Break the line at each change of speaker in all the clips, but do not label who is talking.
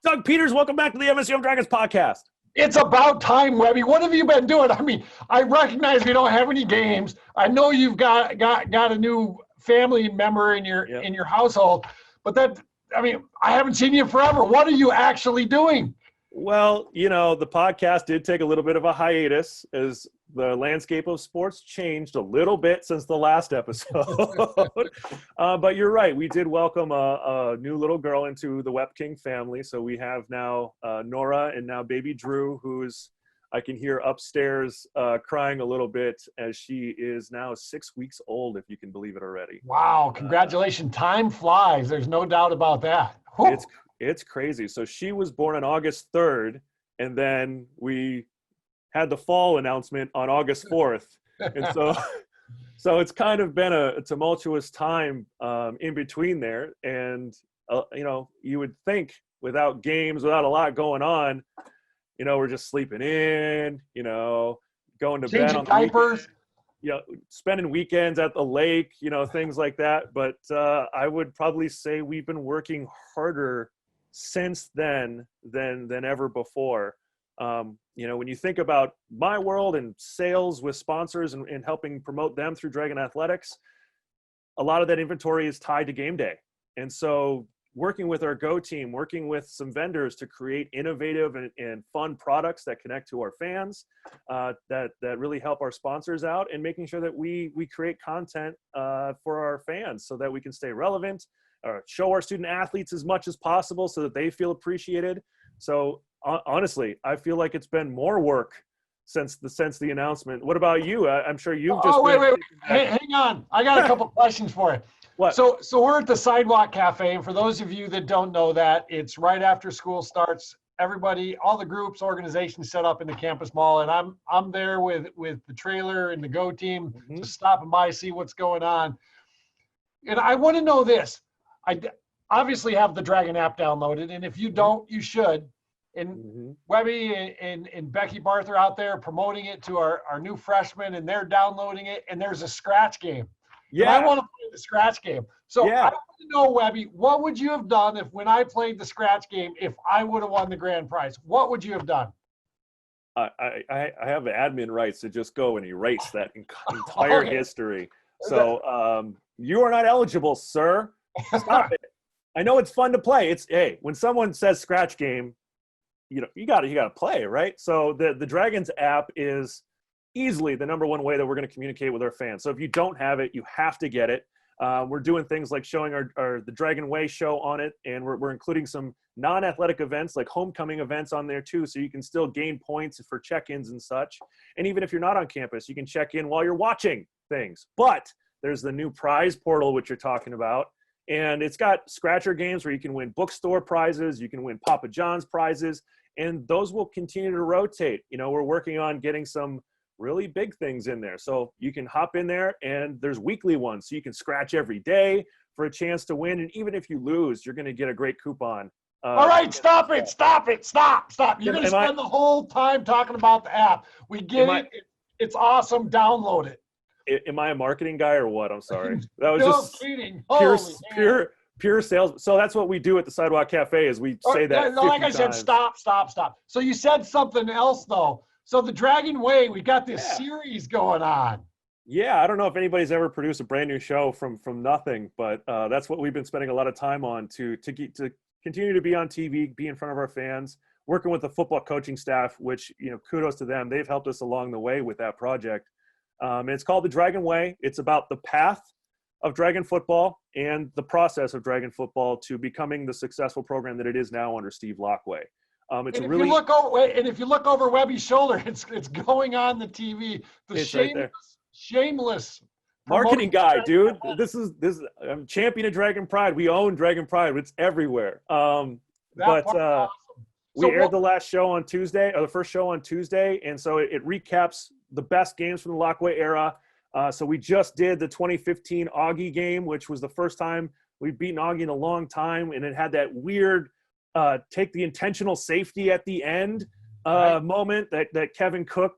Doug Peters, welcome back to the MSUMDragons Podcast.
It's about time, Webby. What have you been doing? I mean, I recognize we don't have any games. I know you've got a new family member in your household, but I haven't seen you forever. What are you actually doing?
Well, the podcast did take a little bit of a hiatus as the landscape of sports changed a little bit since the last episode. But you're right. We did welcome a new little girl into the Web King family. So we have now Nora and now baby Drew, who's I can hear upstairs crying a little bit as she is now 6 weeks old, if you can believe it already.
Wow. Congratulations. Time flies. There's no doubt about that. Whew.
It's crazy. So she was born on August 3rd, and then we had the fall announcement on August 4th. And so it's kind of been a tumultuous time in between there. And, you would think without games, without a lot going on, we're just sleeping in, going to bed on
diapers.
Spending weekends at the lake, things like that. But I would probably say we've been working harder since then than ever before. When you think about my world and sales with sponsors and helping promote them through Dragon Athletics, a lot of that inventory is tied to game day. And so working with our Go team, working with some vendors to create innovative and fun products that connect to our fans, that really help our sponsors out, and making sure that we create content for our fans so that we can stay relevant, or show our student athletes as much as possible so that they feel appreciated. So honestly, I feel like it's been more work since the announcement. What about you? I'm sure you've just
wait. Hang on. I got a couple questions for you.
What?
So we're at the Sidewalk Cafe, and for those of you that don't know that, it's right after school starts. Everybody, all the groups, organizations set up in the campus mall, and I'm there with the trailer and the Go team, just stopping by, see what's going on. And I want to know this. I obviously have the Dragon app downloaded, and if you don't, you should. And Webby and Becky Barth are out there promoting it to our new freshmen, and they're downloading it, and there's a scratch game. Yeah. And I want to play the scratch game. So I want to know, Webby, what would you have done when I played the scratch game, if I would have won the grand prize? What would you have done?
I have admin rights to just go and erase that entire history. So you are not eligible, sir. Stop it. I know it's fun to play. When someone says scratch game, you got to play, right? So the Dragons app is easily the number one way that we're going to communicate with our fans. So if you don't have it, you have to get it. We're doing things like showing the Dragon Way show on it, and we're including some non-athletic events like homecoming events on there too, so you can still gain points for check-ins and such. And even if you're not on campus, you can check in while you're watching things. But there's the new prize portal, which you're talking about, and it's got scratcher games where you can win bookstore prizes, you can win Papa John's prizes, and those will continue to rotate. We're working on getting some really big things in there. So you can hop in there, and there's weekly ones. So you can scratch every day for a chance to win. And even if you lose, you're going to get a great coupon.
All right, stop it. Stop. You're going to spend the whole time talking about the app. We get it. It's awesome. Download it.
Am I a marketing guy or what? I'm sorry. That was just
cheating.
Pure sales. So that's what we do at the Sidewalk Cafe is we say that.
Like I said, stop. So you said something else though. So the Dragon Way, we got this series going on.
Yeah, I don't know if anybody's ever produced a brand new show from nothing, but that's what we've been spending a lot of time on to continue to be on TV, be in front of our fans, working with the football coaching staff, which, kudos to them. They've helped us along the way with that project. And it's called the Dragon Way. It's about the path of Dragon football and the process of Dragon football to becoming the successful program that it is now under Steve Lockway. If you look over Webby's shoulder, it's going on the TV. Shameless marketing guy, dude. This is I'm champion of Dragon Pride. We own Dragon Pride. It's everywhere. We aired the last show on Tuesday, or the first show on Tuesday, and so it recaps the best games from the Lockway era. So we just did the 2015 Augie game, which was the first time we've beaten Augie in a long time, and it had that weird take the intentional safety at the end moment that Kevin Cook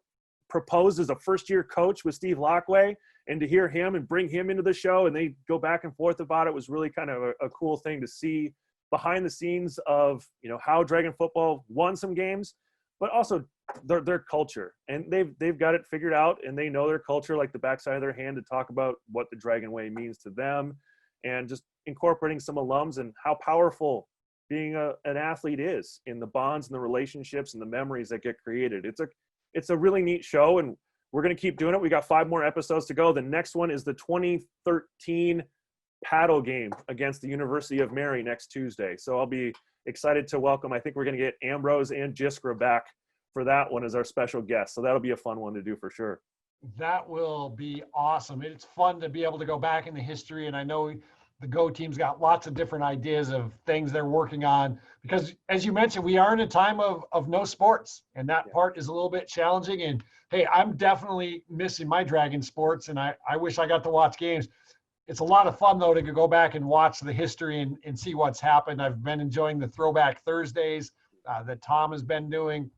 proposed as a first-year coach with Steve Lockway, and to hear him and bring him into the show and they go back and forth about it was really kind of a cool thing to see. behind the scenes of, how Dragon football won some games, but also their culture. And they've got it figured out, and they know their culture like the backside of their hand to talk about what the Dragon Way means to them, and just incorporating some alums and how powerful being an athlete is in the bonds and the relationships and the memories that get created. It's a really neat show, and we're going to keep doing it. We got 5 more episodes to go. The next one is the 2013 paddle game against the University of Mary next Tuesday. So I'll be excited to welcome, I think we're going to get Ambrose and Jiskra back for that one as our special guest. So that'll be a fun one to do for sure.
That will be awesome. It's fun to be able to go back in the history. And I know the Go team's got lots of different ideas of things they're working on, because as you mentioned, we are in a time of no sports, and that part is a little bit challenging. And hey, I'm definitely missing my Dragon sports, and I wish I got to watch games. It's a lot of fun, though, to go back and watch the history and see what's happened. I've been enjoying the Throwback Thursdays that Tom has been doing.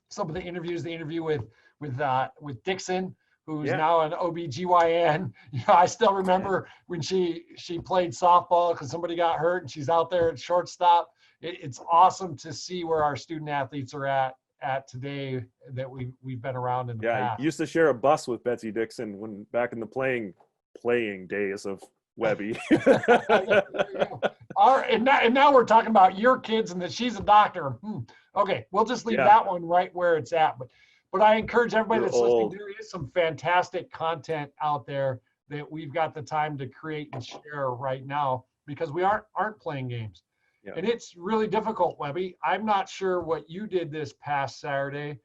Some of the interviews, the interview with Dixon, who's now an OBGYN. I still remember when she played softball because somebody got hurt, and she's out there at shortstop. It's awesome to see where our student athletes are at today that we've been around in the past.
Yeah, used to share a bus with Betsy Dixon when back in the playing days of Webby.
And now we're talking about your kids and that she's a doctor. Okay, we'll just leave that one right where it's at. But I encourage everybody that's listening, there is some fantastic content out there that we've got the time to create and share right now, because we aren't playing games. Yeah. And it's really difficult, Webby. I'm not sure what you did this past Saturday.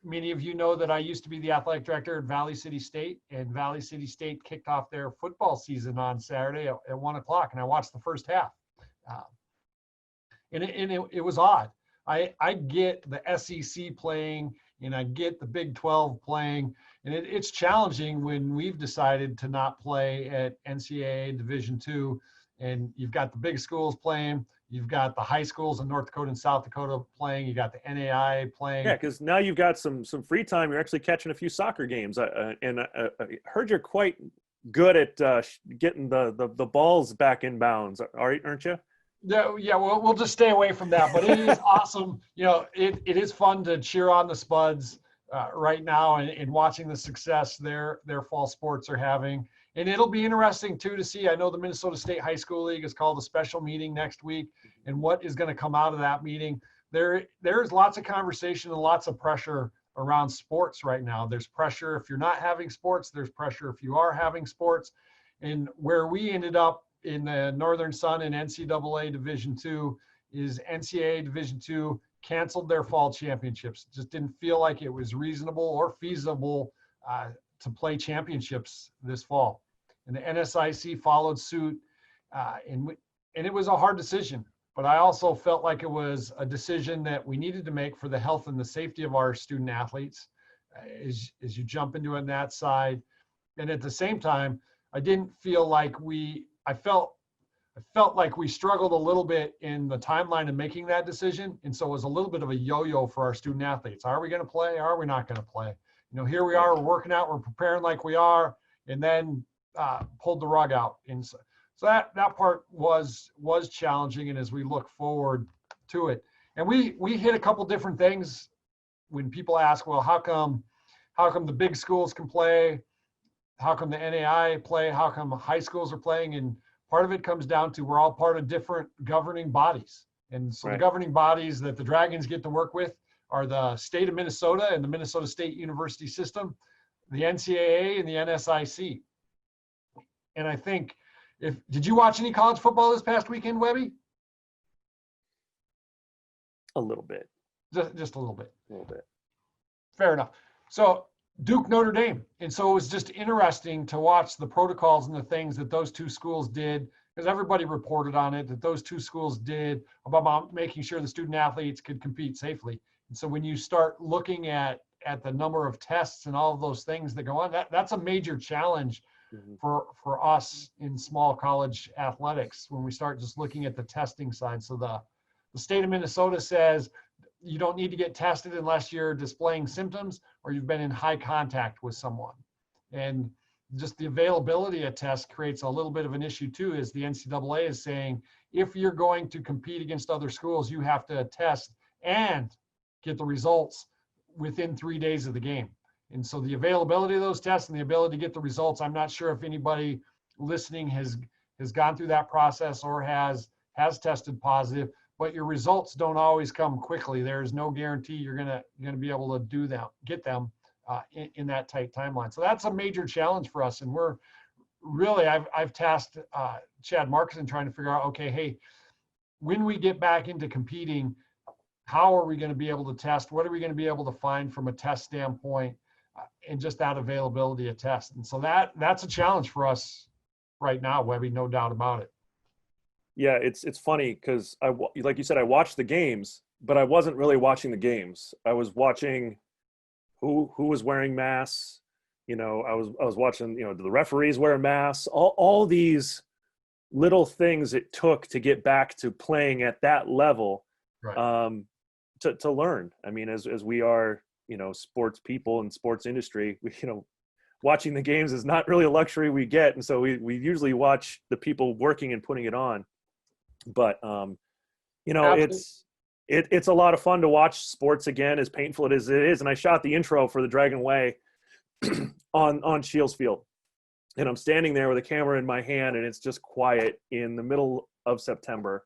Many of you know that I used to be the athletic director at Valley City State, and Valley City State kicked off their football season on Saturday at 1 o'clock, and I watched the first half. And it was odd. I get the SEC playing, and I get the Big 12 playing, and it's challenging when we've decided to not play at NCAA Division II, and you've got the big schools playing. You've got the high schools in North Dakota and South Dakota playing. You got the NAI playing.
Yeah, because now you've got some free time. You're actually catching a few soccer games. And I heard you're quite good at getting the balls back in bounds. Aren't you?
Yeah. We'll just stay away from that. But it is awesome. It is fun to cheer on the Spuds right now and watching the success their fall sports are having. And it'll be interesting, too, to see. I know the Minnesota State High School League has called a special meeting next week, and what is going to come out of that meeting. There's lots of conversation and lots of pressure around sports right now. There's pressure if you're not having sports. There's pressure if you are having sports. And where we ended up in the Northern Sun and NCAA Division II is NCAA Division II canceled their fall championships. It just didn't feel like it was reasonable or feasible to play championships this fall. And the NSIC followed suit, and it was a hard decision. But I also felt like it was a decision that we needed to make for the health and the safety of our student athletes as you jump into it on that side. And at the same time, I didn't feel like I felt like we struggled a little bit in the timeline of making that decision. And so it was a little bit of a yo-yo for our student athletes. Are we going to play? Are we not going to play? Here we are, we're working out, we're preparing like we are, and then pulled the rug out. And so that part was challenging. And as we look forward to it, and we hit a couple different things when people ask, well, how come the big schools can play? How come the NAI play? How come high schools are playing? And part of it comes down to we're all part of different governing bodies. And so the governing bodies that the Dragons get to work with are the state of Minnesota and the Minnesota State University system, the NCAA and the NSIC. And I think did you watch any college football this past weekend, Webby?
A little bit.
Just a little bit.
A little bit.
Fair enough. So Duke, Notre Dame. And so it was just interesting to watch the protocols and the things that those two schools did, because everybody reported on it, that those two schools did about making sure the student athletes could compete safely. And so when you start looking at the number of tests and all of those things that go on, that's a major challenge for us in small college athletics when we start just looking at the testing side. So the state of Minnesota says you don't need to get tested unless you're displaying symptoms or you've been in high contact with someone. And just the availability of tests creates a little bit of an issue too, is the NCAA is saying, if you're going to compete against other schools, you have to test and get the results within 3 days of the game. And so the availability of those tests and the ability to get the results, I'm not sure if anybody listening has gone through that process or has tested positive, but your results don't always come quickly. There's no guarantee you're gonna be able to get them in that tight timeline. So that's a major challenge for us. And we're really, I've tasked Chad Markson trying to figure out, okay, hey, when we get back into competing, how are we going to be able to test? What are we going to be able to find from a test standpoint, and just that availability of tests? And so that's a challenge for us right now, Webby, no doubt about it.
Yeah, it's funny because like you said, I watched the games, but I wasn't really watching the games. I was watching who was wearing masks. I was watching, the referees wearing masks, all these little things it took to get back to playing at that level. Right. To learn. I mean, as we are, sports people and sports industry, watching the games is not really a luxury we get. And so we usually watch the people working and putting it on. But, it's a lot of fun to watch sports again, as painful as it is. And I shot the intro for the Dragon Way on Shields Field. And I'm standing there with a camera in my hand, and it's just quiet in the middle of September.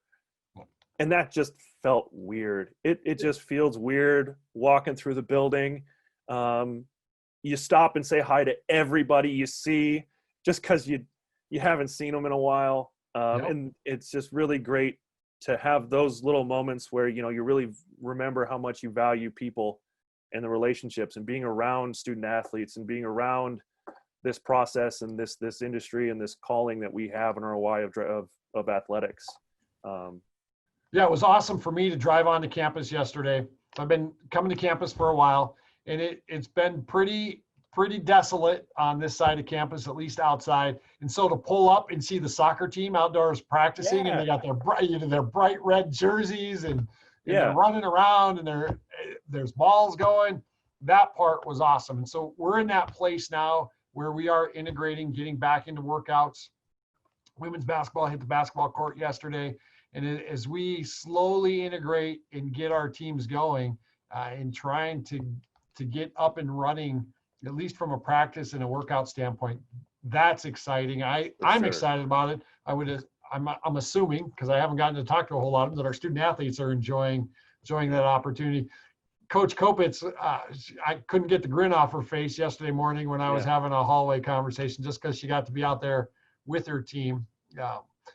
And that just felt weird. It just feels weird walking through the building. You stop and say hi to everybody you see just because you haven't seen them in a while. And it's just really great to have those little moments where, you really remember how much you value people and the relationships, and being around student athletes and being around this process and this industry and this calling that we have in our why of athletics.
Yeah, it was awesome for me to drive onto campus yesterday. I've been coming to campus for a while, and it's been pretty desolate on this side of campus, at least outside. And so to pull up and see the soccer team outdoors practicing, and they got their bright red jerseys, and they're running around, and there's balls going. That part was awesome. And so we're in that place now where we are integrating, getting back into workouts. Women's basketball hit the basketball court yesterday. And as we slowly integrate and get our teams going, and trying to get up and running, at least from a practice and a workout standpoint, that's exciting. I'm excited about it. I'm assuming, because I haven't gotten to talk to a whole lot of them, that our student athletes are enjoying that opportunity. Coach Kopitz, I couldn't get the grin off her face yesterday morning when I was having a hallway conversation, just because she got to be out there with her team.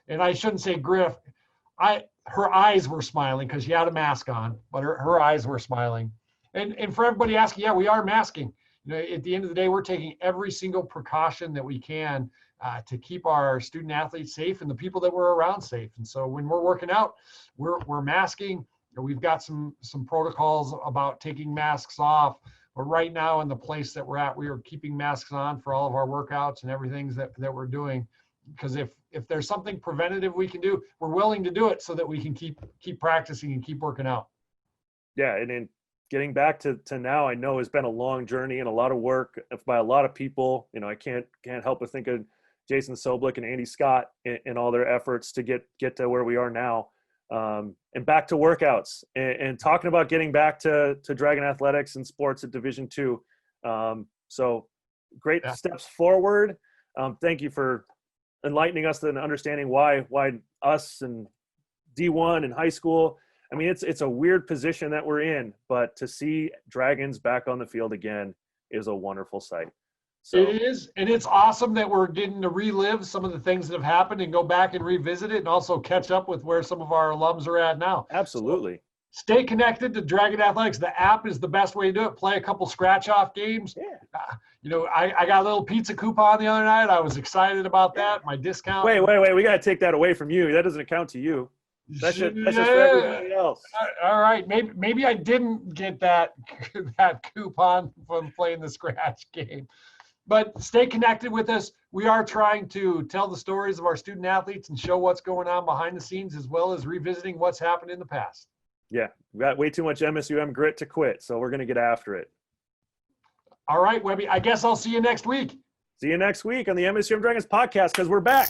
And I shouldn't say Griff. Her eyes were smiling because she had a mask on, but her eyes were smiling. And for everybody asking, we are masking. At the end of the day, we're taking every single precaution that we can to keep our student athletes safe and the people that we're around safe. And so when we're working out, we're masking. We've got some protocols about taking masks off. But right now in the place that we're at, we are keeping masks on for all of our workouts and everything that we're doing. Because if there's something preventative we can do, we're willing to do it so that we can keep practicing and keep working out.
Yeah, and then getting back to now, I know has been a long journey and a lot of work by a lot of people. I can't help but think of Jason Soblick and Andy Scott and all their efforts to get to where we are now, and back to workouts and talking about getting back to Dragon athletics and sports at Division II. So great steps forward. Thank you for enlightening us and understanding why us and D1 and high school. I mean, it's a weird position that we're in, but to see Dragons back on the field again is a wonderful sight. So
it is, and it's awesome that we're getting to relive some of the things that have happened and go back and revisit it, and also catch up with where some of our alums are at now.
Absolutely.
So stay connected to Dragon Athletics. The app is the best way to do it. Play a couple scratch-off games.
Yeah.
I got a little pizza coupon the other night. I was excited about that. My discount.
Wait. We got to take that away from you. That doesn't account to you. That's just for everybody else.
All right. Maybe I didn't get that coupon from playing the scratch game. But stay connected with us. We are trying to tell the stories of our student athletes and show what's going on behind the scenes, as well as revisiting what's happened in the past.
Yeah, we got way too much MSUM grit to quit, so we're going to get after it.
All right, Webby. I guess I'll see you next week.
See you next week on the MSUM Dragons podcast because we're back.